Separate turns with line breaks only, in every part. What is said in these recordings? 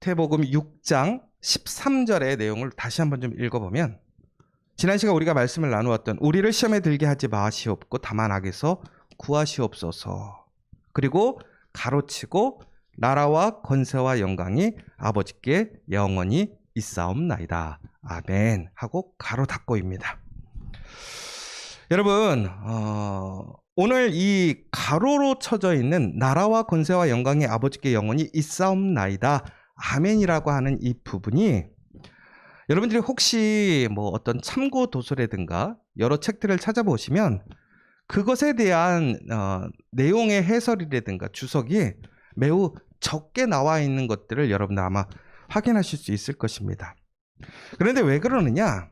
마태복음 6장 13절의 내용을 다시 한번 좀 읽어보면, 지난 시간 우리가 말씀을 나누었던 우리를 시험에 들게 하지 마시옵고 다만 악에서 구하시옵소서. 그리고 가로치고 나라와 권세와 영광이 아버지께 영원히 있사옵나이다. 아멘 하고 가로 닫고입니다. 여러분, 오늘 이 가로로 쳐져 있는 나라와 권세와 영광이 아버지께 영원히 있사옵나이다. 아멘이라고 하는 이 부분이, 여러분들이 혹시 뭐 어떤 참고 도서라든가 여러 책들을 찾아보시면 그것에 대한 내용의 해설이라든가 주석이 매우 적게 나와 있는 것들을 여러분들 아마 확인하실 수 있을 것입니다. 그런데 왜 그러느냐?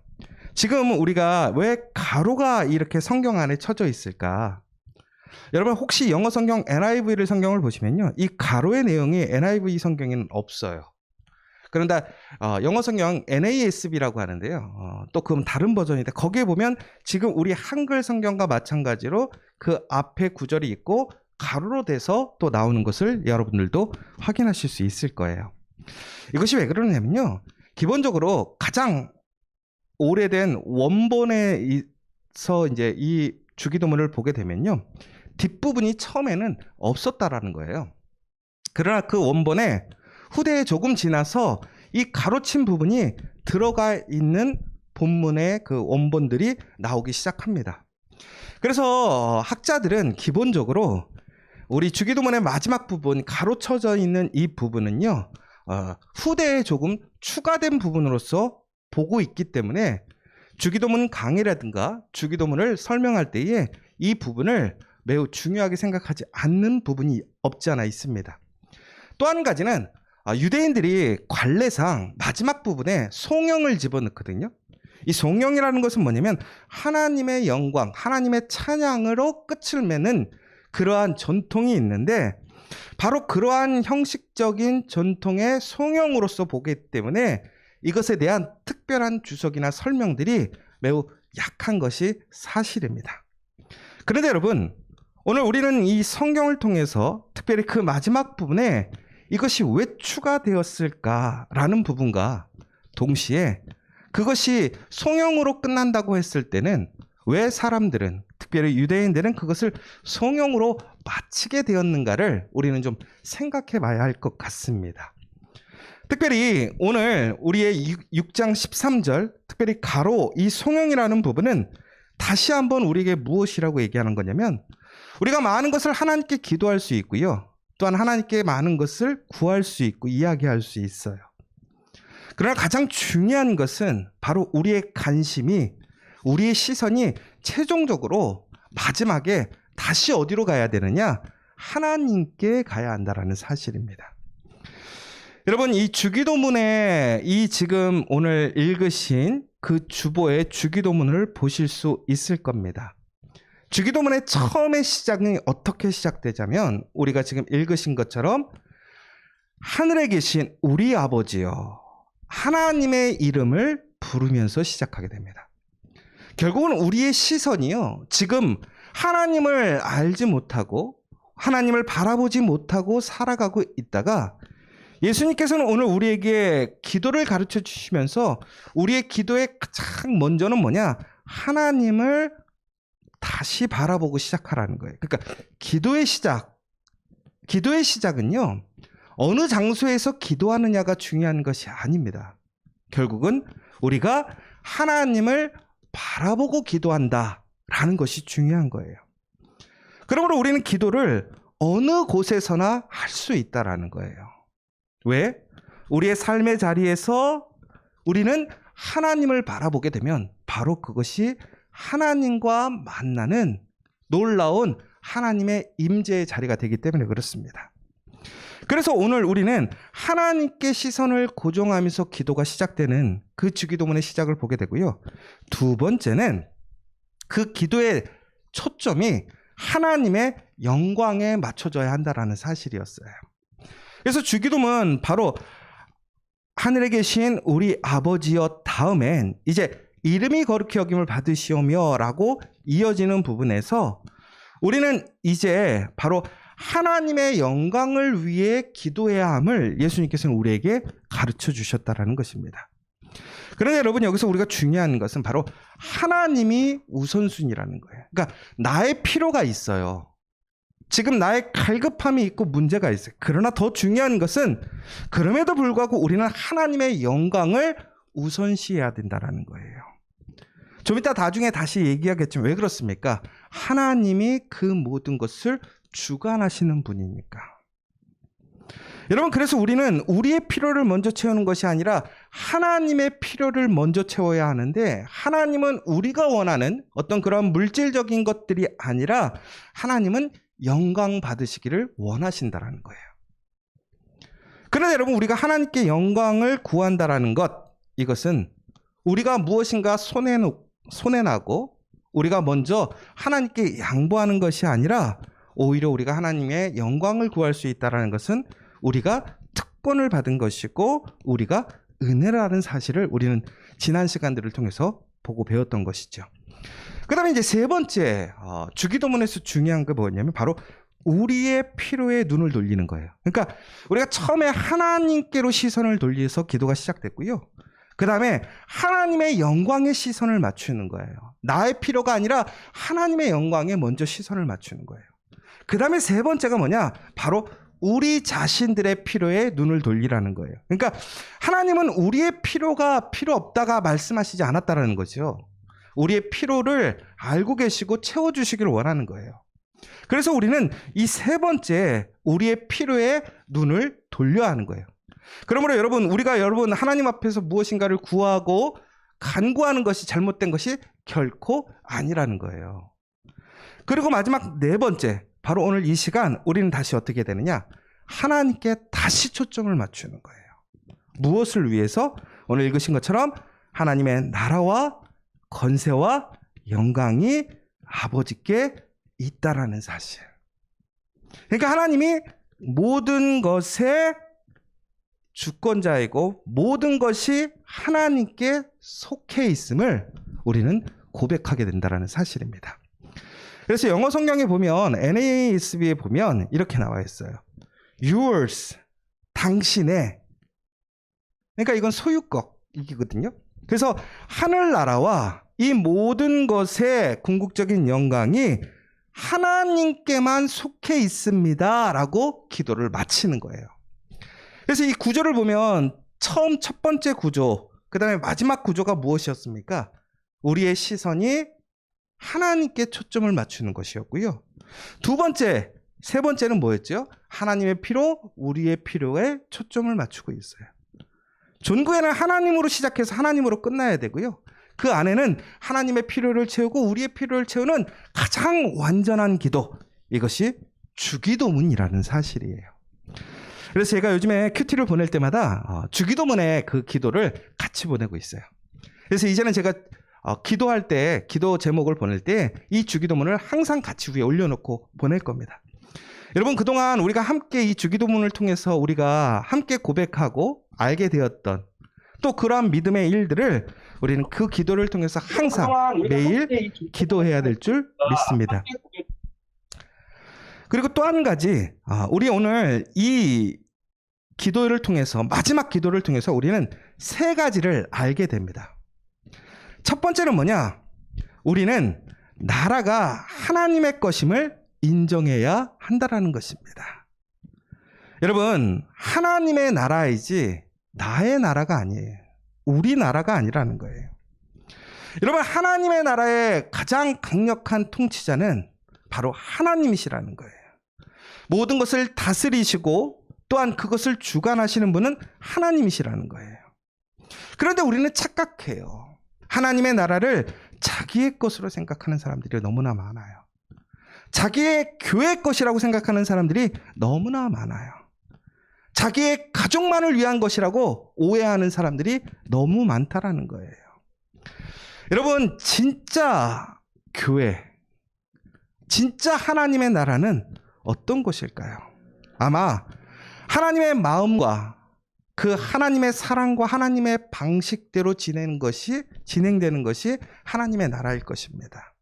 지금 우리가 왜 가로가 이렇게 성경 안에 쳐져 있을까? 여러분 혹시 영어 성경 NIV를 성경을 보시면요, 이 가로의 내용이 NIV 성경에는 없어요. 그런데 영어 성경 NASB라고 하는데요, 또 그건 다른 버전인데 거기에 보면 지금 우리 한글 성경과 마찬가지로 그 앞에 구절이 있고 가로로 돼서 또 나오는 것을 여러분들도 확인하실 수 있을 거예요. 이것이 왜 그러냐면요, 기본적으로 가장 오래된 원본에서 이제 이 주기도문을 보게 되면요, 뒷부분이 처음에는 없었다라는 거예요. 그러나 그 원본에 후대에 조금 지나서 이 가로친 부분이 들어가 있는 본문의 그 원본들이 나오기 시작합니다. 그래서 학자들은 기본적으로 우리 주기도문의 마지막 부분, 가로쳐져 있는 이 부분은요, 후대에 조금 추가된 부분으로서 보고 있기 때문에 주기도문 강의라든가 주기도문을 설명할 때에 이 부분을 매우 중요하게 생각하지 않는 부분이 없지 않아 있습니다. 또 한 가지는 유대인들이 관례상 마지막 부분에 송영을 집어넣거든요. 이 송영이라는 것은 뭐냐면 하나님의 영광, 하나님의 찬양으로 끝을 맺는 그러한 전통이 있는데, 바로 그러한 형식적인 전통의 송영으로서 보기 때문에 이것에 대한 특별한 주석이나 설명들이 매우 약한 것이 사실입니다. 그런데 여러분, 오늘 우리는 이 성경을 통해서 특별히 그 마지막 부분에 이것이 왜 추가되었을까라는 부분과 동시에 그것이 송영으로 끝난다고 했을 때는 왜 사람들은, 특별히 유대인들은 그것을 송영으로 마치게 되었는가를 우리는 좀 생각해 봐야 할 것 같습니다. 특별히 오늘 우리의 6장 13절, 특별히 가로 이 송영이라는 부분은 다시 한번 우리에게 무엇이라고 얘기하는 거냐면, 우리가 많은 것을 하나님께 기도할 수 있고요, 또한 하나님께 많은 것을 구할 수 있고 이야기할 수 있어요. 그러나 가장 중요한 것은 바로 우리의 관심이, 우리의 시선이 최종적으로 마지막에 다시 어디로 가야 되느냐? 하나님께 가야 한다는 사실입니다. 여러분, 이 주기도문에 이 지금 오늘 읽으신 그 주보의 주기도문을 보실 수 있을 겁니다. 주기도문의 처음의 시작이 어떻게 시작되자면, 우리가 지금 읽으신 것처럼 하늘에 계신 우리 아버지여, 하나님의 이름을 부르면서 시작하게 됩니다. 결국은 우리의 시선이요, 지금 하나님을 알지 못하고 하나님을 바라보지 못하고 살아가고 있다가, 예수님께서는 오늘 우리에게 기도를 가르쳐 주시면서 우리의 기도의 가장 먼저는 뭐냐? 하나님을 다시 바라보고 시작하라는 거예요. 그러니까 기도의 시작은요, 어느 장소에서 기도하느냐가 중요한 것이 아닙니다. 결국은 우리가 하나님을 바라보고 기도한다라는 것이 중요한 거예요. 그러므로 우리는 기도를 어느 곳에서나 할 수 있다라는 거예요. 왜? 우리의 삶의 자리에서 우리는 하나님을 바라보게 되면 바로 그것이 하나님과 만나는 놀라운 하나님의 임재의 자리가 되기 때문에 그렇습니다. 그래서 오늘 우리는 하나님께 시선을 고정하면서 기도가 시작되는 그 주기도문의 시작을 보게 되고요. 두 번째는 그 기도의 초점이 하나님의 영광에 맞춰져야 한다는 사실이었어요. 그래서 주기도문 바로 하늘에 계신 우리 아버지여 다음엔 이제 이름이 거룩히 여김을 받으시오며 라고 이어지는 부분에서 우리는 이제 바로 하나님의 영광을 위해 기도해야 함을 예수님께서는 우리에게 가르쳐 주셨다라는 것입니다. 그런데 여러분, 여기서 우리가 중요한 것은 바로 하나님이 우선순위라는 거예요. 그러니까 나의 필요가 있어요. 지금 나의 갈급함이 있고 문제가 있어요. 그러나 더 중요한 것은 그럼에도 불구하고 우리는 하나님의 영광을 우선시해야 된다는 거예요. 좀 이따 나중에 다시 얘기하겠지만 왜 그렇습니까? 하나님이 그 모든 것을 주관하시는 분이니까. 여러분, 그래서 우리는 우리의 필요를 먼저 채우는 것이 아니라 하나님의 필요를 먼저 채워야 하는데, 하나님은 우리가 원하는 어떤 그런 물질적인 것들이 아니라 하나님은 영광 받으시기를 원하신다라는 거예요. 그런데 여러분, 우리가 하나님께 영광을 구한다라는 것, 이것은 우리가 무엇인가 손해나고 우리가 먼저 하나님께 양보하는 것이 아니라 오히려 우리가 하나님의 영광을 구할 수 있다는 것은 우리가 특권을 받은 것이고 우리가 은혜라는 사실을 우리는 지난 시간들을 통해서 보고 배웠던 것이죠. 그 다음에 이제 세 번째, 주기도문에서 중요한 게 뭐냐면 바로 우리의 필요에 눈을 돌리는 거예요. 그러니까 우리가 처음에 하나님께로 시선을 돌려서 기도가 시작됐고요. 그 다음에 하나님의 영광에 시선을 맞추는 거예요. 나의 필요가 아니라 하나님의 영광에 먼저 시선을 맞추는 거예요. 그 다음에 세 번째가 뭐냐? 바로 우리 자신들의 필요에 눈을 돌리라는 거예요. 그러니까 하나님은 우리의 필요가 필요 없다가 말씀하시지 않았다라는 거죠. 우리의 필요를 알고 계시고 채워주시기를 원하는 거예요. 그래서 우리는 이 세 번째, 우리의 필요에 눈을 돌려야 하는 거예요. 그러므로 우리가 하나님 앞에서 무엇인가를 구하고 간구하는 것이 잘못된 것이 결코 아니라는 거예요. 그리고 마지막 네 번째, 바로 오늘 이 시간 우리는 다시 어떻게 되느냐? 하나님께 다시 초점을 맞추는 거예요. 무엇을 위해서? 오늘 읽으신 것처럼 하나님의 나라와 권세와 영광이 아버지께 있다라는 사실. 그러니까 하나님이 모든 것의 주권자이고 모든 것이 하나님께 속해 있음을 우리는 고백하게 된다는 사실입니다. 그래서 영어 성경에 보면 NASB에 보면 이렇게 나와 있어요. Yours, 당신의. 그러니까 이건 소유격이거든요. 그래서 하늘나라와 이 모든 것의 궁극적인 영광이 하나님께만 속해 있습니다 라고 기도를 마치는 거예요. 그래서 이 구조를 보면 첫 번째 구조, 그 다음에 마지막 구조가 무엇이었습니까? 우리의 시선이 하나님께 초점을 맞추는 것이었고요. 두 번째, 세 번째는 뭐였죠? 하나님의 필요, 우리의 필요에 초점을 맞추고 있어요. 존귀에는 하나님으로 시작해서 하나님으로 끝나야 되고요. 그 안에는 하나님의 필요를 채우고 우리의 필요를 채우는 가장 완전한 기도, 이것이 주기도문이라는 사실이에요. 그래서 제가 요즘에 큐티를 보낼 때마다 주기도문의 그 기도를 같이 보내고 있어요. 그래서 이제는 제가 기도할 때, 기도 제목을 보낼 때 이 주기도문을 항상 같이 위에 올려놓고 보낼 겁니다. 여러분, 그동안 우리가 함께 이 주기도문을 통해서 우리가 함께 고백하고 알게 되었던 또 그러한 믿음의 일들을 우리는 그 기도를 통해서 항상 매일 기도해야 될 줄 믿습니다. 그리고 또 한 가지, 우리 오늘 이 기도를 통해서, 마지막 기도를 통해서 우리는 세 가지를 알게 됩니다. 첫 번째는 뭐냐? 우리는 나라가 하나님의 것임을 인정해야 한다라는 것입니다. 여러분, 하나님의 나라이지 나의 나라가 아니에요. 우리 나라가 아니라는 거예요. 여러분, 하나님의 나라의 가장 강력한 통치자는 바로 하나님이시라는 거예요. 모든 것을 다스리시고 또한 그것을 주관하시는 분은 하나님이시라는 거예요. 그런데 우리는 착각해요. 하나님의 나라를 자기의 것으로 생각하는 사람들이 너무나 많아요. 자기의 교회 것이라고 생각하는 사람들이 너무나 많아요. 자기의 가족만을 위한 것이라고 오해하는 사람들이 너무 많다라는 거예요. 여러분, 진짜 교회, 진짜 하나님의 나라는 어떤 것일까요? 아마 하나님의 마음과 그 하나님의 사랑과 하나님의 방식대로 진행되는 것이 하나님의 나라일 것입니다.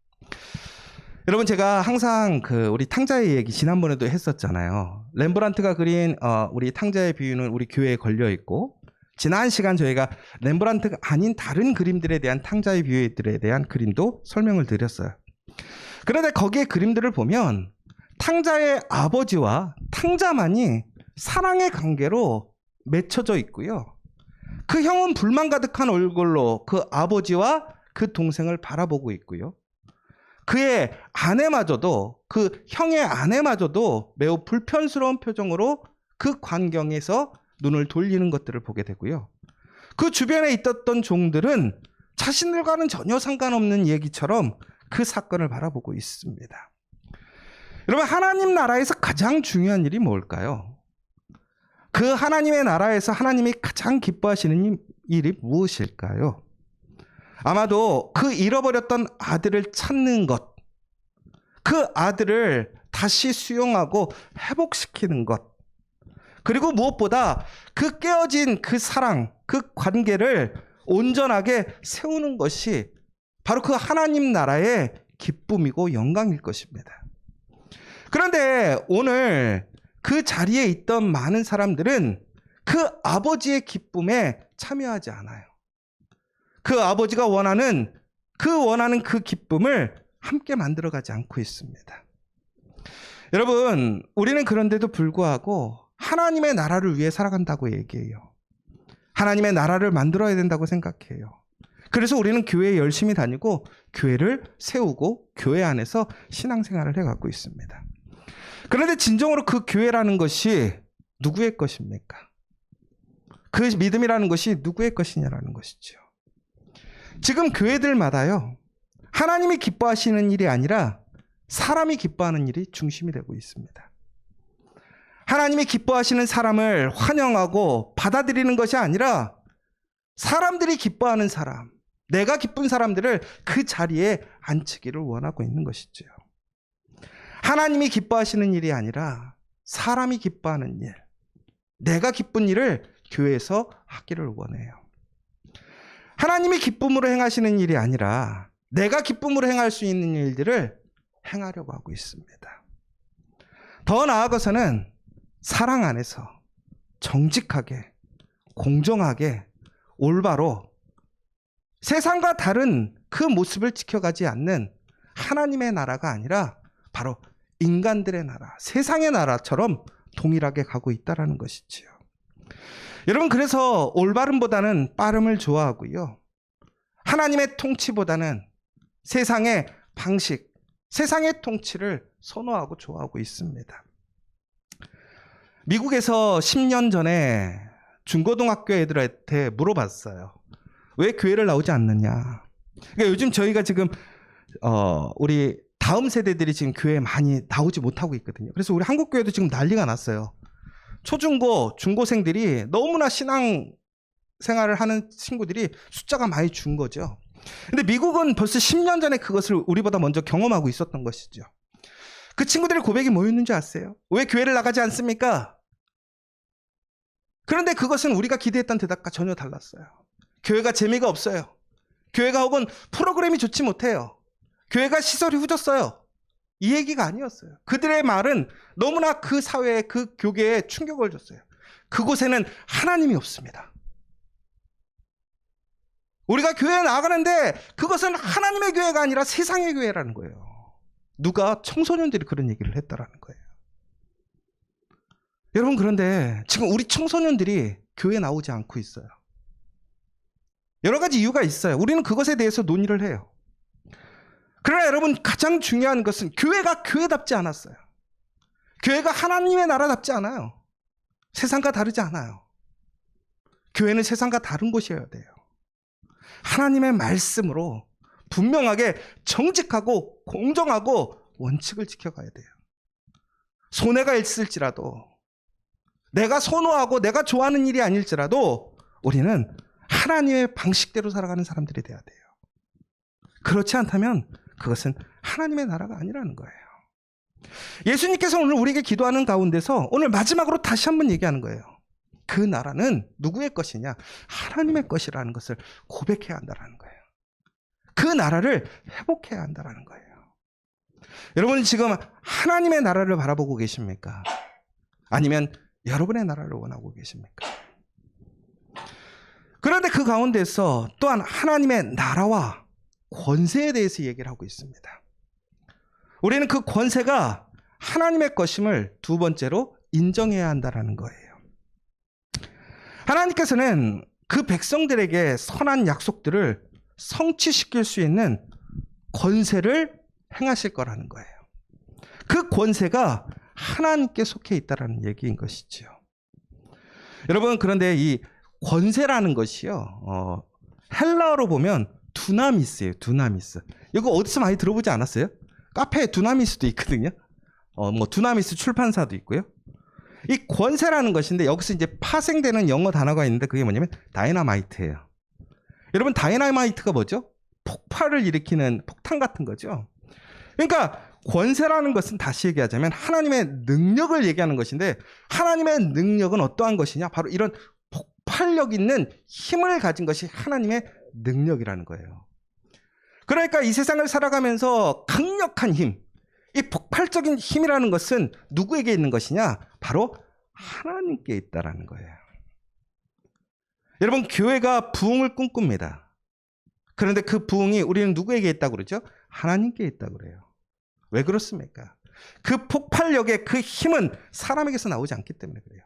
여러분 제가 항상 우리 탕자의 얘기 지난번에도 했었잖아요. 렘브란트가 그린 우리 탕자의 비유는 우리 교회에 걸려 있고, 지난 시간 저희가 렘브란트가 아닌 다른 그림들에 대한 탕자의 비유들에 대한 그림도 설명을 드렸어요. 그런데 거기에 그림들을 보면 탕자의 아버지와 탕자만이 사랑의 관계로 맺혀져 있고요. 그 형은 불만 가득한 얼굴로 그 아버지와 그 동생을 바라보고 있고요. 그의 아내마저도, 그 형의 아내마저도 매우 불편스러운 표정으로 그 광경에서 눈을 돌리는 것들을 보게 되고요. 그 주변에 있었던 종들은 자신들과는 전혀 상관없는 얘기처럼 그 사건을 바라보고 있습니다. 여러분, 하나님 나라에서 가장 중요한 일이 뭘까요? 그 하나님의 나라에서 하나님이 가장 기뻐하시는 일이 무엇일까요? 아마도 그 잃어버렸던 아들을 찾는 것, 그 아들을 다시 수용하고 회복시키는 것, 그리고 무엇보다 그 깨어진 그 사랑, 그 관계를 온전하게 세우는 것이 바로 그 하나님 나라의 기쁨이고 영광일 것입니다. 그런데 오늘 그 자리에 있던 많은 사람들은 그 아버지의 기쁨에 참여하지 않아요. 그 아버지가 원하는 그 기쁨을 함께 만들어가지 않고 있습니다. 여러분, 우리는 그런데도 불구하고 하나님의 나라를 위해 살아간다고 얘기해요. 하나님의 나라를 만들어야 된다고 생각해요. 그래서 우리는 교회에 열심히 다니고 교회를 세우고 교회 안에서 신앙생활을 해가고 있습니다. 그런데 진정으로 그 교회라는 것이 누구의 것입니까? 그 믿음이라는 것이 누구의 것이냐라는 것이죠. 지금 교회들마다요, 하나님이 기뻐하시는 일이 아니라 사람이 기뻐하는 일이 중심이 되고 있습니다. 하나님이 기뻐하시는 사람을 환영하고 받아들이는 것이 아니라 사람들이 기뻐하는 사람, 내가 기쁜 사람들을 그 자리에 앉히기를 원하고 있는 것이죠. 하나님이 기뻐하시는 일이 아니라 사람이 기뻐하는 일, 내가 기쁜 일을 교회에서 하기를 원해요. 하나님이 기쁨으로 행하시는 일이 아니라 내가 기쁨으로 행할 수 있는 일들을 행하려고 하고 있습니다. 더 나아가서는 사랑 안에서 정직하게, 공정하게, 올바로 세상과 다른 그 모습을 지켜가지 않는 하나님의 나라가 아니라 바로 인간들의 나라, 세상의 나라처럼 동일하게 가고 있다는 것이지요. 여러분, 그래서 올바름보다는 빠름을 좋아하고요. 하나님의 통치보다는 세상의 방식, 세상의 통치를 선호하고 좋아하고 있습니다. 미국에서 10년 전에 중고등학교 애들한테 물어봤어요. 왜 교회를 나오지 않느냐. 그러니까 요즘 저희가 지금 우리 다음 세대들이 지금 교회에 많이 나오지 못하고 있거든요. 그래서 우리 한국교회도 지금 난리가 났어요. 초중고, 중고생들이 너무나 신앙 생활을 하는 친구들이 숫자가 많이 준 거죠. 근데 미국은 벌써 10년 전에 그것을 우리보다 먼저 경험하고 있었던 것이죠. 그 친구들의 고백이 뭐였는지 아세요? 왜 교회를 나가지 않습니까? 그런데 그것은 우리가 기대했던 대답과 전혀 달랐어요. 교회가 재미가 없어요. 교회가 혹은 프로그램이 좋지 못해요. 교회가 시설이 후졌어요. 이 얘기가 아니었어요. 그들의 말은 너무나 그 사회에, 그 교계에 충격을 줬어요. 그곳에는 하나님이 없습니다. 우리가 교회에 나가는데 그것은 하나님의 교회가 아니라 세상의 교회라는 거예요. 누가 청소년들이 그런 얘기를 했다라는 거예요. 여러분, 그런데 지금 우리 청소년들이 교회에 나오지 않고 있어요. 여러 가지 이유가 있어요. 우리는 그것에 대해서 논의를 해요. 그러나 여러분, 가장 중요한 것은 교회가 교회답지 않았어요. 교회가 하나님의 나라답지 않아요. 세상과 다르지 않아요. 교회는 세상과 다른 곳이어야 돼요. 하나님의 말씀으로 분명하게 정직하고 공정하고 원칙을 지켜가야 돼요. 손해가 있을지라도, 내가 선호하고 내가 좋아하는 일이 아닐지라도 우리는 하나님의 방식대로 살아가는 사람들이 돼야 돼요. 그렇지 않다면 그것은 하나님의 나라가 아니라는 거예요. 예수님께서 오늘 우리에게 기도하는 가운데서 오늘 마지막으로 다시 한번 얘기하는 거예요. 그 나라는 누구의 것이냐? 하나님의 것이라는 것을 고백해야 한다는 거예요. 그 나라를 회복해야 한다는 거예요. 여러분 지금 하나님의 나라를 바라보고 계십니까? 아니면 여러분의 나라를 원하고 계십니까? 그런데 그 가운데서 또한 하나님의 나라와 권세에 대해서 얘기를 하고 있습니다. 우리는 그 권세가 하나님의 것임을 두 번째로 인정해야 한다는 거예요. 하나님께서는 그 백성들에게 선한 약속들을 성취시킬 수 있는 권세를 행하실 거라는 거예요. 그 권세가 하나님께 속해 있다는 얘기인 것이죠. 여러분, 그런데 이 권세라는 것이요, 헬라어로 보면 두나미스예요. 두나미스. 이거 어디서 많이 들어보지 않았어요? 카페에 두나미스도 있거든요. 뭐 두나미스 출판사도 있고요. 이 권세라는 것인데 여기서 이제 파생되는 영어 단어가 있는데 그게 뭐냐면 다이너마이트예요. 여러분, 다이너마이트가 뭐죠? 폭발을 일으키는 폭탄 같은 거죠. 그러니까 권세라는 것은 다시 얘기하자면 하나님의 능력을 얘기하는 것인데, 하나님의 능력은 어떠한 것이냐? 바로 이런 폭발력 있는 힘을 가진 것이 하나님의 능력이라는 거예요. 그러니까 이 세상을 살아가면서 강력한 힘, 이 폭발적인 힘이라는 것은 누구에게 있는 것이냐? 바로 하나님께 있다라는 거예요. 여러분, 교회가 부흥을 꿈꿉니다. 그런데 그 부흥이 우리는 누구에게 있다고 그러죠? 하나님께 있다고 그래요. 왜 그렇습니까? 그 폭발력의 그 힘은 사람에게서 나오지 않기 때문에 그래요.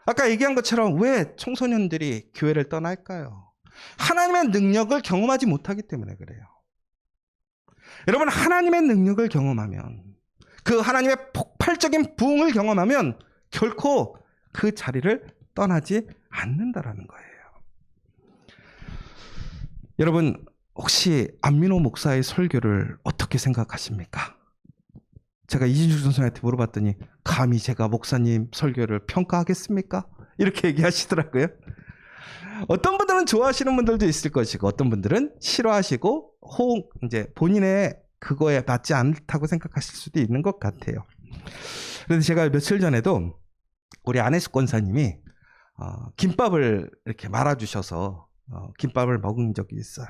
아까 얘기한 것처럼 왜 청소년들이 교회를 떠날까요? 하나님의 능력을 경험하지 못하기 때문에 그래요. 여러분, 하나님의 능력을 경험하면, 그 하나님의 폭발적인 부흥을 경험하면 결코 그 자리를 떠나지 않는다라는 거예요. 여러분, 혹시 안민호 목사의 설교를 어떻게 생각하십니까? 제가 이진주 선생님한테 물어봤더니 감히 제가 목사님 설교를 평가하겠습니까? 이렇게 얘기하시더라고요. 어떤 분들은 좋아하시는 분들도 있을 것이고 어떤 분들은 싫어하시고 이제 본인의 그거에 맞지 않다고 생각하실 수도 있는 것 같아요. 그런데 제가 며칠 전에도 우리 안혜숙 권사님이 김밥을 이렇게 말아주셔서 김밥을 먹은 적이 있어요.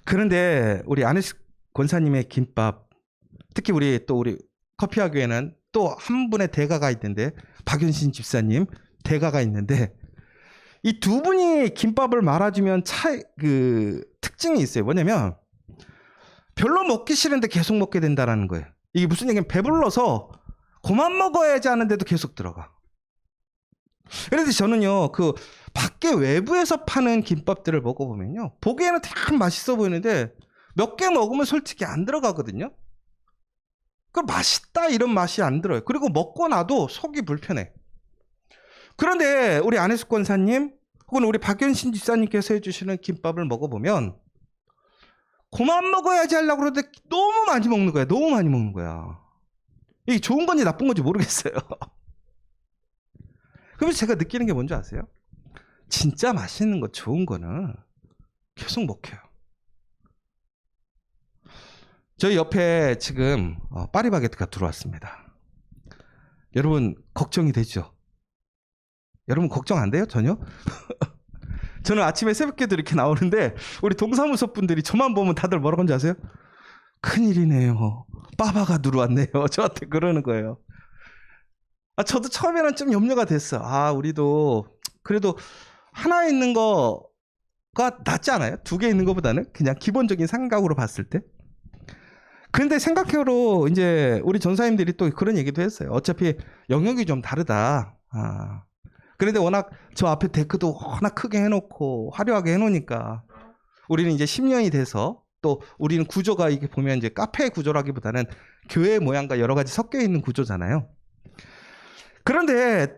그런데 우리 안혜숙 권사님의 김밥, 특히 우리 커피와 교회는 또 한 분의 대가가 있는데, 박윤신 집사님 대가가 있는데, 이 두 분이 김밥을 말아주면 특징이 있어요. 뭐냐면 별로 먹기 싫은데 계속 먹게 된다는 거예요. 이게 무슨 얘기냐면 배불러서 그만 먹어야지 하는데도 계속 들어가. 그래서 저는요, 그 밖에 외부에서 파는 김밥들을 먹어보면요, 보기에는 참 맛있어 보이는데 몇 개 먹으면 솔직히 안 들어가거든요. 그 맛있다 이런 맛이 안 들어요. 그리고 먹고 나도 속이 불편해. 그런데 우리 안혜숙 권사님 혹은 우리 박연신 집사님께서 해주시는 김밥을 먹어보면 그만 먹어야지 하려고 그러는데 너무 많이 먹는 거야. 너무 많이 먹는 거야. 이게 좋은 건지 나쁜 건지 모르겠어요. 그러면서 제가 느끼는 게 뭔지 아세요? 진짜 맛있는 거, 좋은 거는 계속 먹혀요. 저희 옆에 지금 파리바게트가 들어왔습니다. 여러분 걱정이 되죠? 여러분 걱정 안 돼요? 전혀? 저는 아침에 새벽에도 이렇게 나오는데 우리 동사무소 분들이 저만 보면 다들 뭐라고 하는지 아세요? 큰일이네요. 빠바가 들어왔네요. 저한테 그러는 거예요. 저도 처음에는 좀 염려가 됐어. 우리도 그래도 하나 있는 거가 낫지 않아요? 두 개 있는 것보다는 그냥 기본적인 생각으로 봤을 때. 그런데 생각해보로 이제 우리 전사님들이 또 그런 얘기도 했어요. 어차피 영역이 좀 다르다. 그런데 워낙 저 앞에 데크도 워낙 크게 해놓고 화려하게 해놓으니까 우리는 이제 10년이 돼서 또 우리는 구조가 이게 보면 이제 카페 구조라기보다는 교회 모양과 여러 가지 섞여 있는 구조잖아요. 그런데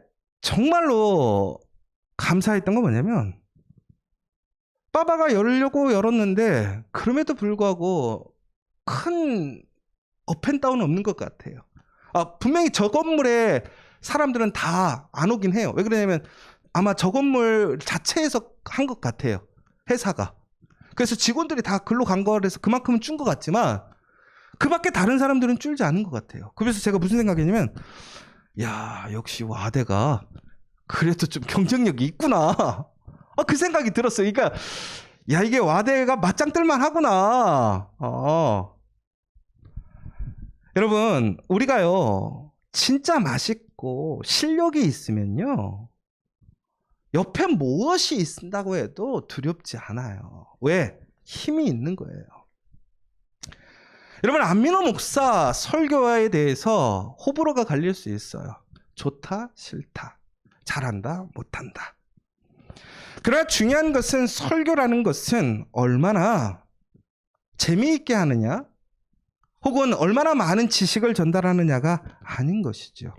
정말로 감사했던 건 뭐냐면 빠바가 열려고 열었는데 그럼에도 불구하고 큰 업앤다운 없는 것 같아요. 분명히 저 건물에 사람들은 다 안 오긴 해요. 왜 그러냐면 아마 저 건물 자체에서 한 것 같아요. 회사가. 그래서 직원들이 다 글로 간 거라서 그만큼은 준 것 같지만 그 밖에 다른 사람들은 줄지 않은 것 같아요. 그래서 제가 무슨 생각이냐면 야, 역시 와대가 그래도 좀 경쟁력이 있구나. 그 생각이 들었어요. 그러니까 야, 이게 와대가 맞짱 뜰만 하구나. 여러분, 우리가요, 진짜 맛있고 실력이 있으면요, 옆에 무엇이 있다고 해도 두렵지 않아요. 왜? 힘이 있는 거예요. 여러분, 안민호 목사 설교에 대해서 호불호가 갈릴 수 있어요. 좋다, 싫다, 잘한다, 못한다. 그러나 중요한 것은 설교라는 것은 얼마나 재미있게 하느냐, 혹은 얼마나 많은 지식을 전달하느냐가 아닌 것이죠.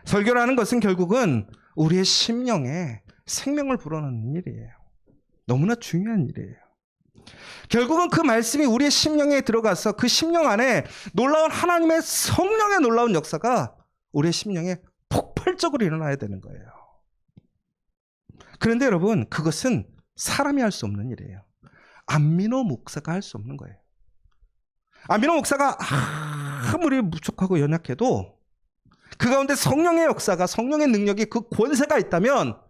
설교라는 것은 결국은 우리의 심령에 생명을 불어넣는 일이에요. 너무나 중요한 일이에요. 결국은 그 말씀이 우리의 심령에 들어가서 그 심령 안에 놀라운 하나님의 성령의 놀라운 역사가 우리의 심령에 폭발적으로 일어나야 되는 거예요. 그런데 여러분, 그것은 사람이 할 수 없는 일이에요. 안민호 목사가 할 수 없는 거예요. 안민호 목사가 아무리 무척하고 연약해도 그 가운데 성령의 역사가, 성령의 능력이, 그 권세가 있다면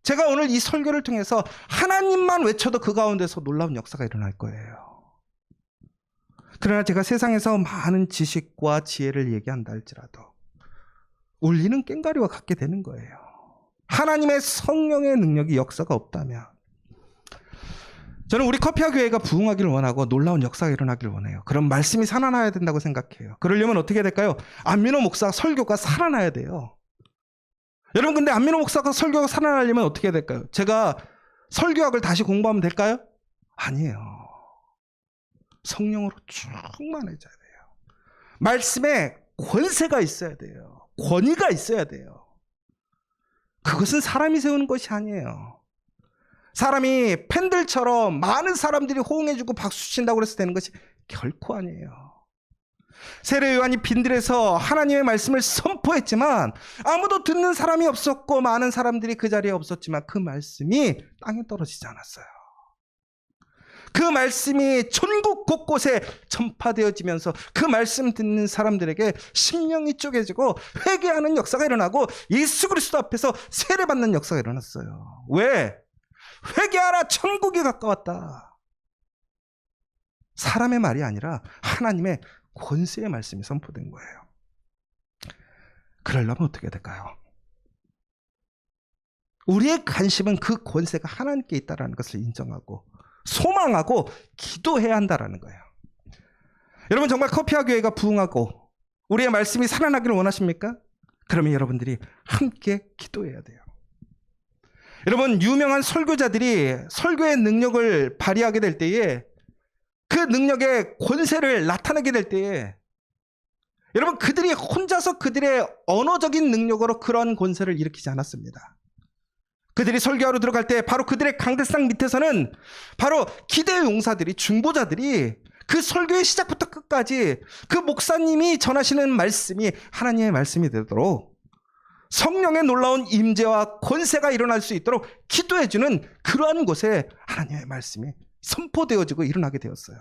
제가 오늘 이 설교를 통해서 하나님만 외쳐도 그 가운데서 놀라운 역사가 일어날 거예요. 그러나 제가 세상에서 많은 지식과 지혜를 얘기한다 할지라도 울리는 꽹과리와 같게 되는 거예요. 하나님의 성령의 능력이, 역사가 없다면. 저는 우리 커피아 교회가 부흥하기를 원하고 놀라운 역사가 일어나기를 원해요. 그럼 말씀이 살아나야 된다고 생각해요. 그러려면 어떻게 해야 될까요? 안민호 목사 설교가 살아나야 돼요. 여러분, 근데 안민호 목사가 설교가 살아나려면 어떻게 해야 될까요? 제가 설교학을 다시 공부하면 될까요? 아니에요. 성령으로 충만해져야 돼요. 말씀에 권세가 있어야 돼요. 권위가 있어야 돼요. 그것은 사람이 세우는 것이 아니에요. 사람이 팬들처럼 많은 사람들이 호응해주고 박수 친다고 해서 되는 것이 결코 아니에요. 세례 요한이 빈들에서 하나님의 말씀을 선포했지만 아무도 듣는 사람이 없었고 많은 사람들이 그 자리에 없었지만 그 말씀이 땅에 떨어지지 않았어요. 그 말씀이 전국 곳곳에 전파되어지면서 그 말씀 듣는 사람들에게 심령이 쪼개지고 회개하는 역사가 일어나고 예수 그리스도 앞에서 세례받는 역사가 일어났어요. 왜? 회개하라, 천국이 가까웠다. 사람의 말이 아니라 하나님의 권세의 말씀이 선포된 거예요. 그러려면 어떻게 될까요? 우리의 관심은 그 권세가 하나님께 있다는 것을 인정하고 소망하고 기도해야 한다는 거예요. 여러분, 정말 커피아 교회가 부흥하고 우리의 말씀이 살아나기를 원하십니까? 그러면 여러분들이 함께 기도해야 돼요. 여러분, 유명한 설교자들이 설교의 능력을 발휘하게 될 때에, 그 능력의 권세를 나타내게 될 때에, 여러분, 그들이 혼자서 그들의 언어적인 능력으로 그런 권세를 일으키지 않았습니다. 그들이 설교하러 들어갈 때 바로 그들의 강대상 밑에서는 바로 기대의 용사들이, 중보자들이 그 설교의 시작부터 끝까지 그 목사님이 전하시는 말씀이 하나님의 말씀이 되도록 성령의 놀라운 임재와 권세가 일어날 수 있도록 기도해주는 그러한 곳에 하나님의 말씀이 선포되어지고 일어나게 되었어요.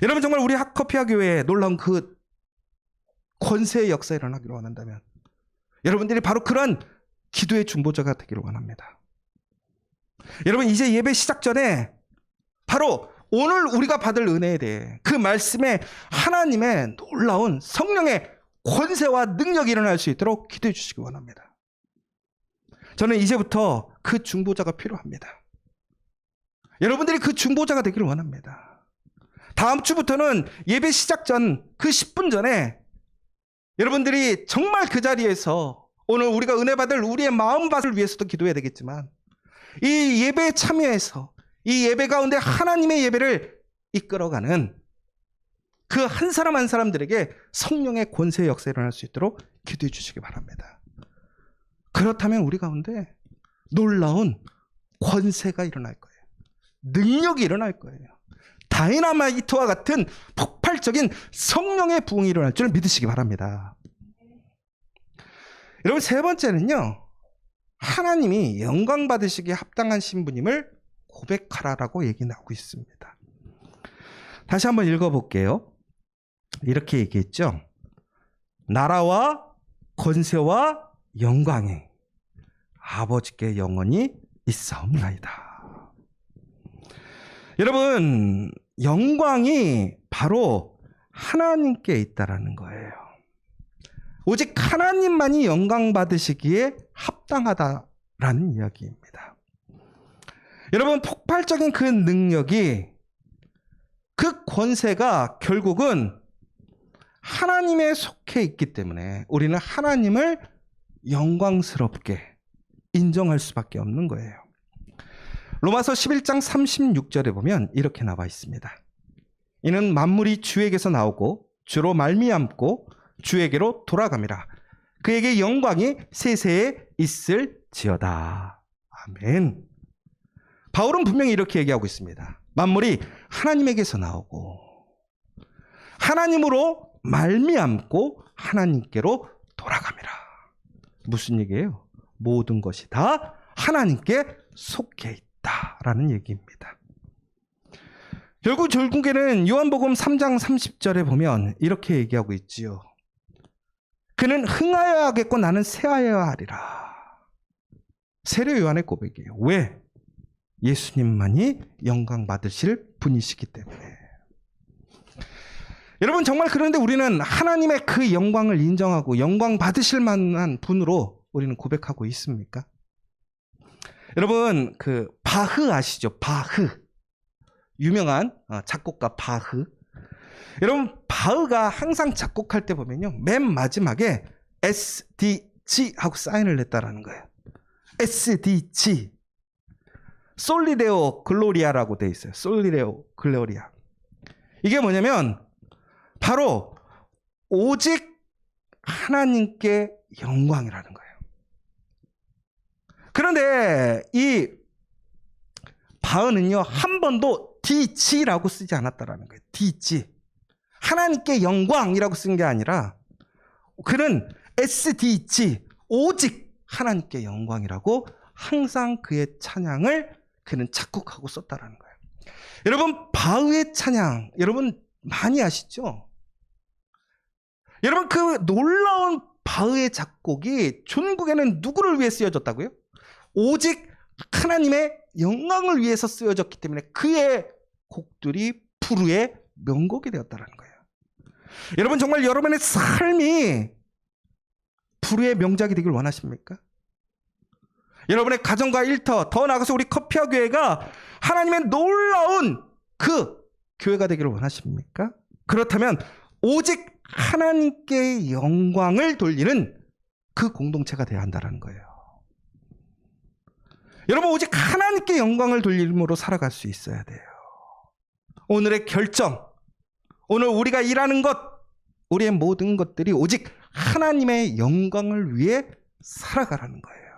여러분, 정말 우리 커피아 교회에 놀라운 그 권세의 역사가 일어나기를 원한다면 여러분들이 바로 그런 기도의 중보자가 되기를 원합니다. 여러분, 이제 예배 시작 전에 바로 오늘 우리가 받을 은혜에 대해 그 말씀에 하나님의 놀라운 성령의 권세와 능력이 일어날 수 있도록 기도해 주시기 원합니다. 저는 이제부터 그 중보자가 필요합니다. 여러분들이 그 중보자가 되기를 원합니다. 다음 주부터는 예배 시작 전 그 10분 전에 여러분들이 정말 그 자리에서 오늘 우리가 은혜 받을 우리의 마음밭을 위해서도 기도해야 되겠지만 이 예배에 참여해서 이 예배 가운데 하나님의 예배를 이끌어가는 그 한 사람 한 사람들에게 성령의 권세의 역사가 일어날 수 있도록 기도해 주시기 바랍니다. 그렇다면 우리 가운데 놀라운 권세가 일어날 거예요. 능력이 일어날 거예요. 다이너마이트와 같은 폭발적인 성령의 부흥이 일어날 줄 믿으시기 바랍니다. 여러분, 세 번째는요, 하나님이 영광 받으시기에 합당한 신부님을 고백하라라고 얘기 나오고 있습니다. 다시 한번 읽어볼게요. 이렇게 얘기했죠. 나라와 권세와 영광이 아버지께 영원히 있사옵나이다. 여러분, 영광이 바로 하나님께 있다라는 거예요. 오직 하나님만이 영광 받으시기에 합당하다라는 이야기입니다. 여러분, 폭발적인 그 능력이, 그 권세가 결국은 하나님에 속해 있기 때문에 우리는 하나님을 영광스럽게 인정할 수밖에 없는 거예요. 로마서 11장 36절에 보면 이렇게 나와 있습니다. 이는 만물이 주에게서 나오고 주로 말미암고 주에게로 돌아갑니다. 그에게 영광이 세세에 있을지어다. 아멘. 바울은 분명히 이렇게 얘기하고 있습니다. 만물이 하나님에게서 나오고 하나님으로 말미암고 하나님께로 돌아갑니다. 무슨 얘기예요? 모든 것이 다 하나님께 속해 있다라는 얘기입니다. 결국에는 요한복음 3장 30절에 보면 이렇게 얘기하고 있지요. 그는 흥하여야 하겠고 나는 쇠하여야 하리라. 세례 요한의 고백이에요. 왜? 예수님만이 영광 받으실 분이시기 때문에. 여러분, 정말 그런데 우리는 하나님의 그 영광을 인정하고 영광 받으실 만한 분으로 우리는 고백하고 있습니까? 여러분, 그 바흐 아시죠? 바흐. 유명한 작곡가 바흐. 여러분, 바흐가 항상 작곡할 때 보면요, 맨 마지막에 SDG 하고 사인을 냈다라는 거예요. SDG. 솔리데오 글로리아라고 돼 있어요. 솔리데오 글로리아. 이게 뭐냐면 바로 오직 하나님께 영광이라는 거예요. 그런데 이 바흐는요, 한 번도 DG라고 쓰지 않았다라는 거예요. DG. 하나님께 영광이라고 쓴 게 아니라 그는 SDG, 오직 하나님께 영광이라고 항상 그의 찬양을 그는 작곡하고 썼다라는 거예요. 여러분, 바흐의 찬양 여러분 많이 아시죠? 여러분, 그 놀라운 바흐의 작곡이 전국에는 누구를 위해 쓰여졌다고요? 오직 하나님의 영광을 위해서 쓰여졌기 때문에 그의 곡들이 불후의 명곡이 되었다는 거예요. 여러분, 정말 여러분의 삶이 불후의 명작이 되길 원하십니까? 여러분의 가정과 일터, 더 나아가서 우리 커피와 교회가 하나님의 놀라운 그 교회가 되기를 원하십니까? 그렇다면 오직 하나님께 영광을 돌리는 그 공동체가 되어야 한다는 거예요. 여러분, 오직 하나님께 영광을 돌림으로 살아갈 수 있어야 돼요. 오늘의 결정, 오늘 우리가 일하는 것, 우리의 모든 것들이 오직 하나님의 영광을 위해 살아가라는 거예요.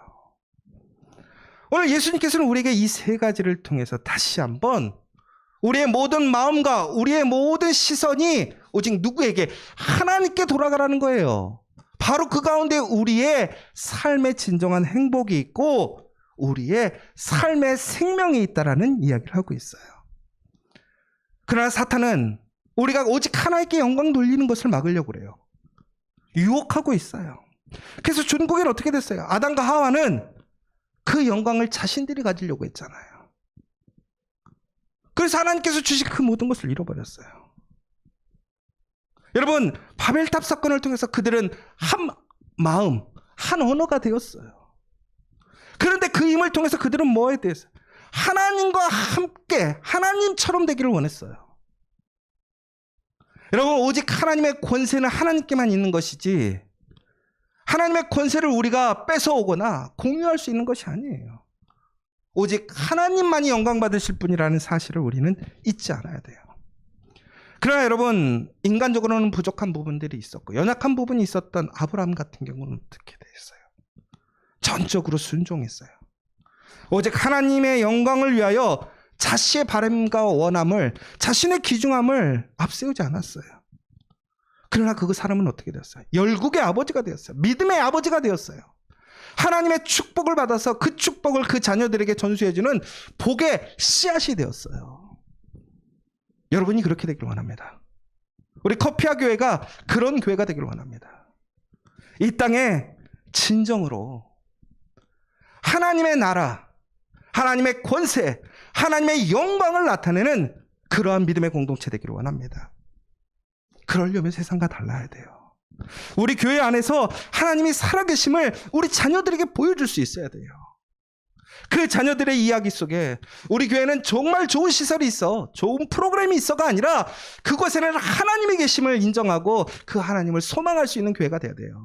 오늘 예수님께서는 우리에게 이 세 가지를 통해서 다시 한번 우리의 모든 마음과 우리의 모든 시선이 오직 누구에게? 하나님께 돌아가라는 거예요. 바로 그 가운데 우리의 삶의 진정한 행복이 있고 우리의 삶의 생명이 있다라는 이야기를 하고 있어요. 그러나 사탄은 우리가 오직 하나님께 영광 돌리는 것을 막으려고 그래요. 유혹하고 있어요. 그래서 전국에는 어떻게 됐어요? 아담과 하와는 그 영광을 자신들이 가지려고 했잖아요. 그래서 하나님께서 주신 그 모든 것을 잃어버렸어요. 여러분, 바벨탑 사건을 통해서 그들은 한 마음, 한 언어가 되었어요. 그런데 그 힘을 통해서 그들은 뭐에 대해서? 하나님과 함께 하나님처럼 되기를 원했어요. 여러분, 오직 하나님의 권세는 하나님께만 있는 것이지 하나님의 권세를 우리가 뺏어오거나 공유할 수 있는 것이 아니에요. 오직 하나님만이 영광 받으실 분이라는 사실을 우리는 잊지 않아야 돼요. 그러나 여러분, 인간적으로는 부족한 부분들이 있었고 연약한 부분이 있었던 아브라함 같은 경우는 어떻게 됐어요? 전적으로 순종했어요. 오직 하나님의 영광을 위하여 자신의 바람과 원함을, 자신의 귀중함을 앞세우지 않았어요. 그러나 그 사람은 어떻게 되었어요? 열국의 아버지가 되었어요. 믿음의 아버지가 되었어요. 하나님의 축복을 받아서 그 축복을 그 자녀들에게 전수해주는 복의 씨앗이 되었어요. 여러분이 그렇게 되길 원합니다. 우리 커피와 교회가 그런 교회가 되길 원합니다. 이 땅에 진정으로 하나님의 나라, 하나님의 권세, 하나님의 영광을 나타내는 그러한 믿음의 공동체 되기를 원합니다. 그러려면 세상과 달라야 돼요. 우리 교회 안에서 하나님이 살아계심을 우리 자녀들에게 보여줄 수 있어야 돼요. 그 자녀들의 이야기 속에 우리 교회는 정말 좋은 시설이 있어, 좋은 프로그램이 있어가 아니라 그곳에는 하나님의 계심을 인정하고 그 하나님을 소망할 수 있는 교회가 돼야 돼요.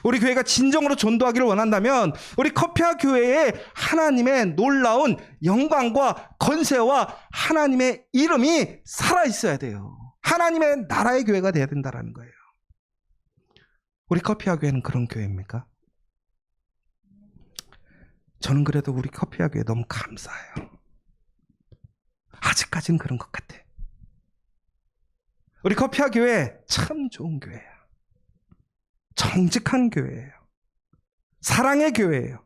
우리 교회가 진정으로 전도하기를 원한다면 우리 커피와 교회에 하나님의 놀라운 영광과 권세와 하나님의 이름이 살아있어야 돼요. 하나님의 나라의 교회가 돼야 된다는 거예요. 우리 커피와 교회는 그런 교회입니까? 저는 그래도 우리 커피와 교회 너무 감사해요. 아직까지는 그런 것 같아. 우리 커피와 교회 참 좋은 교회야. 정직한 교회예요. 사랑의 교회예요.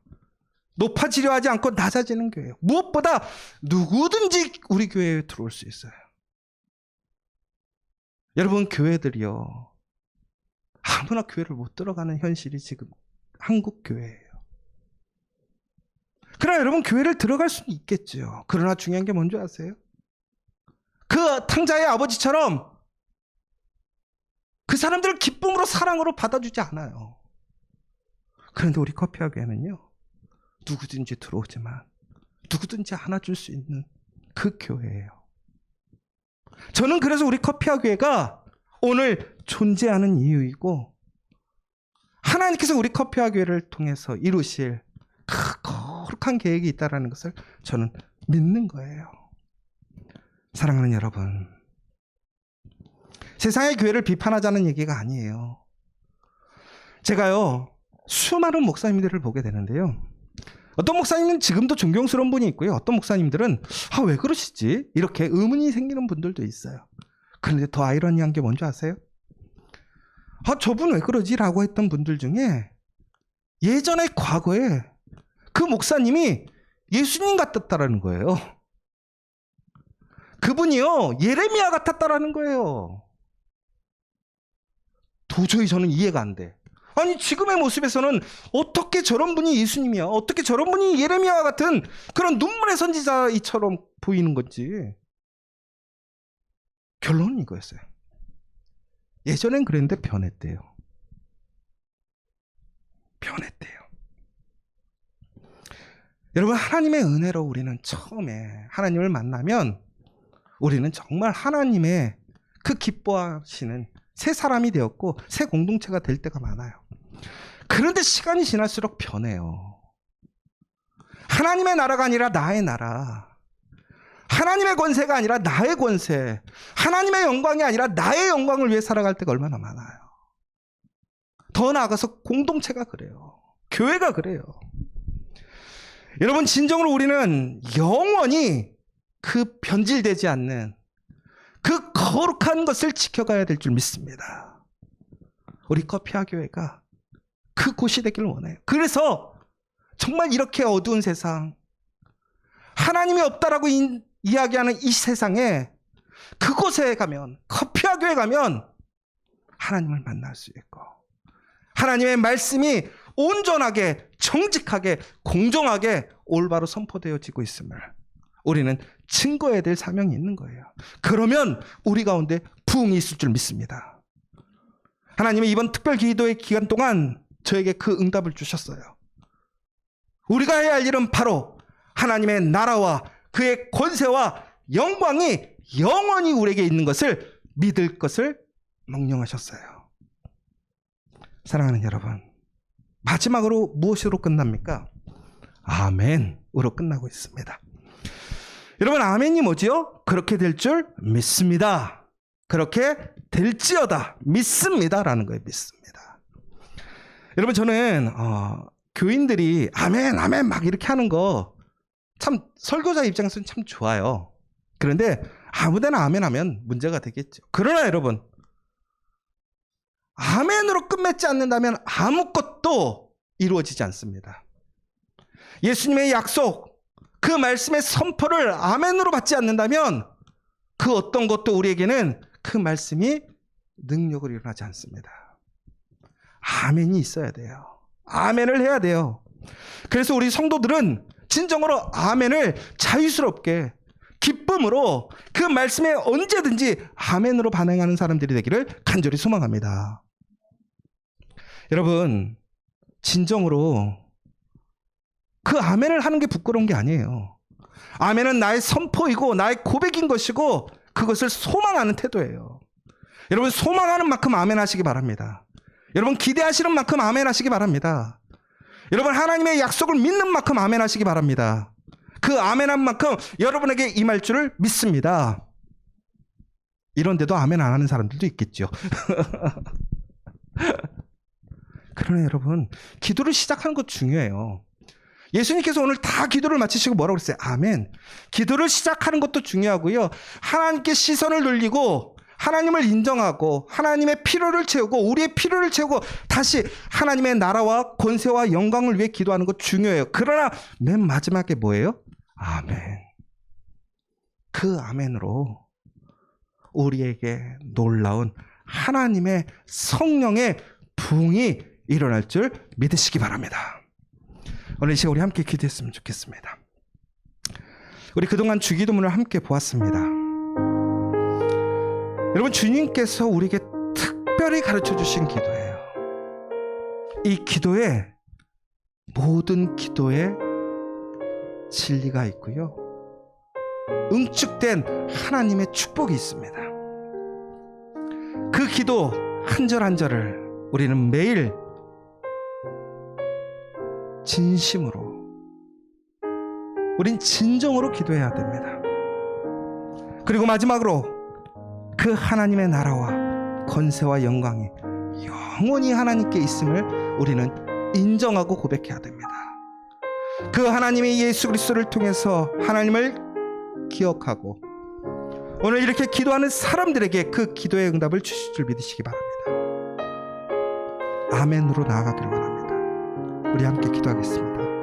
높아지려 하지 않고 낮아지는 교회예요. 무엇보다 누구든지 우리 교회에 들어올 수 있어요. 여러분, 교회들이요, 아무나 교회를 못 들어가는 현실이 지금 한국 교회예요. 그러나 여러분, 교회를 들어갈 수는 있겠죠. 그러나 중요한 게 뭔지 아세요? 그 탕자의 아버지처럼 그 사람들을 기쁨으로 사랑으로 받아주지 않아요. 그런데 우리 커피와 교회는요, 누구든지 들어오지만 누구든지 안아줄 수 있는 그 교회예요. 저는 그래서 우리 커피와 교회가 오늘 존재하는 이유이고, 하나님께서 우리 커피와 교회를 통해서 이루실 그 거룩한 계획이 있다는 것을 저는 믿는 거예요. 사랑하는 여러분, 세상의 교회를 비판하자는 얘기가 아니에요. 제가요, 수많은 목사님들을 보게 되는데요, 어떤 목사님은 지금도 존경스러운 분이 있고요, 어떤 목사님들은 왜 그러시지? 이렇게 의문이 생기는 분들도 있어요. 그런데 더 아이러니한 게 뭔지 아세요? 저분 왜 그러지? 라고 했던 분들 중에 예전에 과거에 그 목사님이 예수님 같았다라는 거예요. 그분이요, 예레미야 같았다라는 거예요. 도저히 저는 이해가 안 돼. 아니, 지금의 모습에서는 어떻게 저런 분이 예수님이야? 어떻게 저런 분이 예레미야와 같은 그런 눈물의 선지자처럼 보이는 건지. 결론은 이거였어요. 예전엔 그랬는데 변했대요. 변했대요. 여러분, 하나님의 은혜로 우리는 처음에 하나님을 만나면 우리는 정말 하나님의 그 기뻐하시는 새 사람이 되었고 새 공동체가 될 때가 많아요. 그런데 시간이 지날수록 변해요. 하나님의 나라가 아니라 나의 나라, 하나님의 권세가 아니라 나의 권세, 하나님의 영광이 아니라 나의 영광을 위해 살아갈 때가 얼마나 많아요. 더 나아가서 공동체가 그래요. 교회가 그래요. 여러분, 진정으로 우리는 영원히 그 변질되지 않는 그 거룩한 것을 지켜가야 될 줄 믿습니다. 우리 커피와 교회가 그곳이 되기를 원해요. 그래서 정말 이렇게 어두운 세상, 하나님이 없다라고 이야기하는 이 세상에 그곳에 가면, 커피와 교회 가면 하나님을 만날 수 있고 하나님의 말씀이 온전하게, 정직하게, 공정하게 올바로 선포되어지고 있음을 우리는 증거해야 될 사명이 있는 거예요. 그러면 우리 가운데 부흥이 있을 줄 믿습니다. 하나님이 이번 특별 기도의 기간 동안 저에게 그 응답을 주셨어요. 우리가 해야 할 일은 바로 하나님의 나라와 그의 권세와 영광이 영원히 우리에게 있는 것을 믿을 것을 명령하셨어요. 사랑하는 여러분, 마지막으로 무엇으로 끝납니까? 아멘으로 끝나고 있습니다. 여러분, 아멘이 뭐지요? 그렇게 될 줄 믿습니다. 그렇게 될지어다 믿습니다라는 거예요. 믿습니다. 여러분, 저는 교인들이 아멘 아멘 막 이렇게 하는 거 참 설교자 입장에서는 참 좋아요. 그런데 아무데나 아멘 하면 문제가 되겠죠. 그러나 여러분, 아멘으로 끝맺지 않는다면 아무것도 이루어지지 않습니다. 예수님의 약속, 그 말씀의 선포를 아멘으로 받지 않는다면 그 어떤 것도 우리에게는 그 말씀이 능력을 일어나지 않습니다. 아멘이 있어야 돼요. 아멘을 해야 돼요. 그래서 우리 성도들은 진정으로 아멘을 자유스럽게, 기쁨으로 그 말씀에 언제든지 아멘으로 반응하는 사람들이 되기를 간절히 소망합니다. 여러분, 진정으로 그 아멘을 하는 게 부끄러운 게 아니에요. 아멘은 나의 선포이고 나의 고백인 것이고 그것을 소망하는 태도예요. 여러분, 소망하는 만큼 아멘 하시기 바랍니다. 여러분, 기대하시는 만큼 아멘 하시기 바랍니다. 여러분, 하나님의 약속을 믿는 만큼 아멘 하시기 바랍니다. 그 아멘한 만큼 여러분에게 임할 줄을 믿습니다. 이런데도 아멘 안 하는 사람들도 있겠죠. 그러나 여러분, 기도를 시작하는 것 중요해요. 예수님께서 오늘 다 기도를 마치시고 뭐라고 그랬어요? 아멘. 기도를 시작하는 것도 중요하고요. 하나님께 시선을 돌리고 하나님을 인정하고 하나님의 필요를 채우고 우리의 필요를 채우고 다시 하나님의 나라와 권세와 영광을 위해 기도하는 것 중요해요. 그러나 맨 마지막에 뭐예요? 아멘. 그 아멘으로 우리에게 놀라운 하나님의 성령의 부흥이 일어날 줄 믿으시기 바랍니다. 오늘 이 시간 우리 함께 기도했으면 좋겠습니다. 우리 그동안 주기도문을 함께 보았습니다. 여러분, 주님께서 우리에게 특별히 가르쳐 주신 기도예요. 이 기도에 모든 기도에 진리가 있고요, 응축된 하나님의 축복이 있습니다. 그 기도 한 절 한 절을 우리는 매일 진심으로, 우린 진정으로 기도해야 됩니다. 그리고 마지막으로 그 하나님의 나라와 권세와 영광이 영원히 하나님께 있음을 우리는 인정하고 고백해야 됩니다. 그 하나님의 예수 그리스도를 통해서 하나님을 기억하고 오늘 이렇게 기도하는 사람들에게 그 기도의 응답을 주실 줄 믿으시기 바랍니다. 아멘으로 나아가기를 원합니다. 우리 함께 기도하겠습니다.